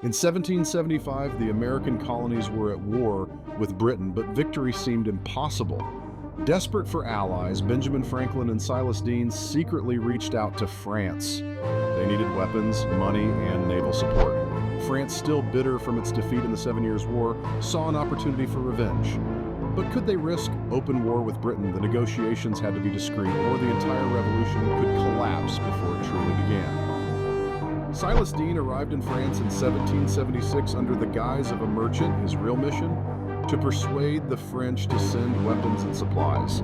In 1775, the American colonies were at war with Britain, but victory seemed impossible. Desperate for allies, Benjamin Franklin and Silas Deane secretly reached out to France. They needed weapons, money, and naval support. France, still bitter from its defeat in the 7 Years' War, saw an opportunity for revenge. But could they risk open war with Britain? The negotiations had to be discreet, or the entire revolution could collapse before it truly began. Silas Deane arrived in France in 1776 under the guise of a merchant. His real mission? To persuade the French to send weapons and supplies.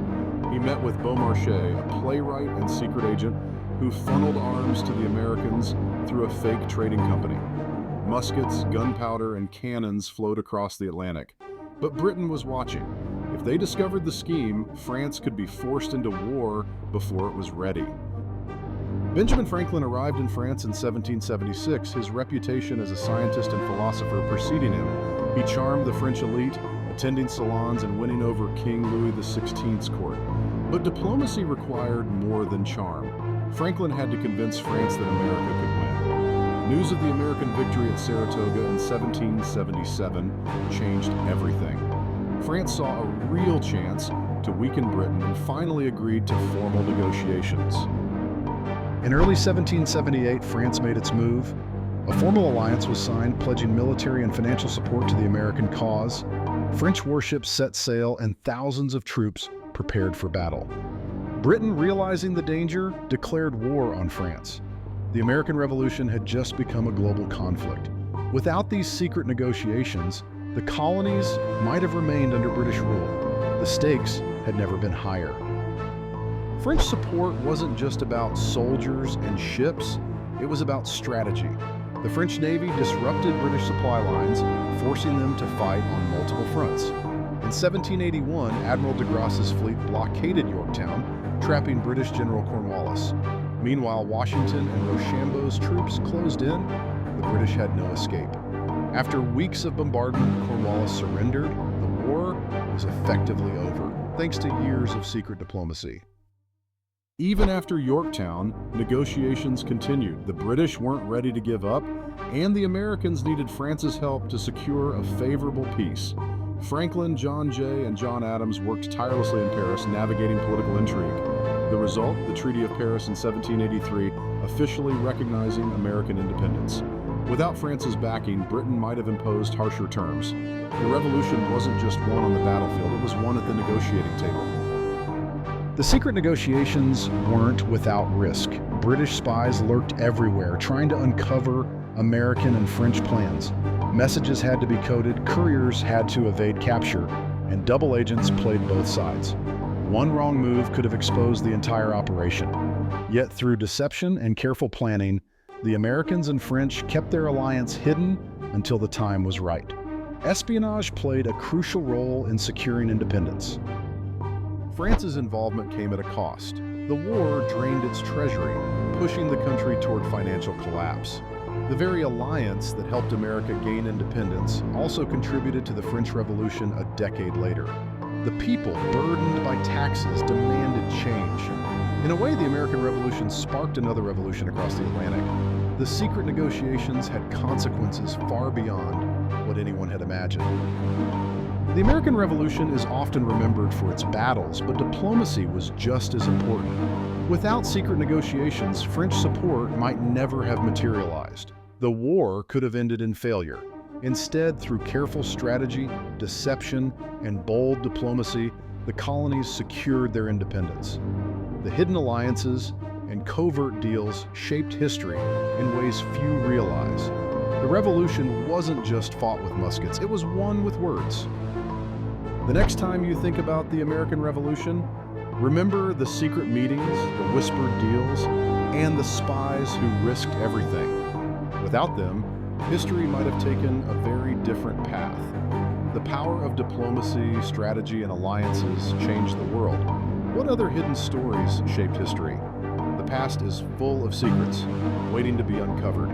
He met with Beaumarchais, a playwright and secret agent who funneled arms to the Americans through a fake trading company. Muskets, gunpowder, and cannons flowed across the Atlantic. But Britain was watching. If they discovered the scheme, France could be forced into war before it was ready. Benjamin Franklin arrived in France in 1776, his reputation as a scientist and philosopher preceding him. He charmed the French elite, attending salons and winning over King Louis XVI's court. But diplomacy required more than charm. Franklin had to convince France that America could win. News of the American victory at Saratoga in 1777 changed everything. France saw a real chance to weaken Britain and finally agreed to formal negotiations. In early 1778, France made its move. A formal alliance was signed, pledging military and financial support to the American cause. French warships set sail and thousands of troops prepared for battle. Britain, realizing the danger, declared war on France. The American Revolution had just become a global conflict. Without these secret negotiations, the colonies might have remained under British rule. The stakes had never been higher. French support wasn't just about soldiers and ships, it was about strategy. The French Navy disrupted British supply lines, forcing them to fight on multiple fronts. In 1781, Admiral de Grasse's fleet blockaded Yorktown, trapping British General Cornwallis. Meanwhile, Washington and Rochambeau's troops closed in. The British had no escape. After weeks of bombardment, Cornwallis surrendered. The war was effectively over, thanks to years of secret diplomacy. Even after Yorktown, negotiations continued. The British weren't ready to give up, and the Americans needed France's help to secure a favorable peace. Franklin, John Jay, and John Adams worked tirelessly in Paris, navigating political intrigue. The result, the Treaty of Paris in 1783, officially recognizing American independence. Without France's backing, Britain might have imposed harsher terms. The revolution wasn't just won on the battlefield, it was won at the negotiating table. The secret negotiations weren't without risk. British spies lurked everywhere, trying to uncover American and French plans. Messages had to be coded, couriers had to evade capture, and double agents played both sides. One wrong move could have exposed the entire operation. Yet through deception and careful planning, the Americans and French kept their alliance hidden until the time was right. Espionage played a crucial role in securing independence. France's involvement came at a cost. The war drained its treasury, pushing the country toward financial collapse. The very alliance that helped America gain independence also contributed to the French Revolution a decade later. The people, burdened by taxes, demanded change. In a way, the American Revolution sparked another revolution across the Atlantic. The secret negotiations had consequences far beyond what anyone had imagined. The American Revolution is often remembered for its battles, but diplomacy was just as important. Without secret negotiations, French support might never have materialized. The war could have ended in failure. Instead, through careful strategy, deception, and bold diplomacy, the colonies secured their independence. The hidden alliances and covert deals shaped history in ways few realize. The revolution wasn't just fought with muskets, it was won with words. The next time you think about the American Revolution, remember the secret meetings, the whispered deals, and the spies who risked everything. Without them, history might have taken a very different path. The power of diplomacy, strategy, and alliances changed the world. What other hidden stories shaped history? The past is full of secrets, waiting to be uncovered.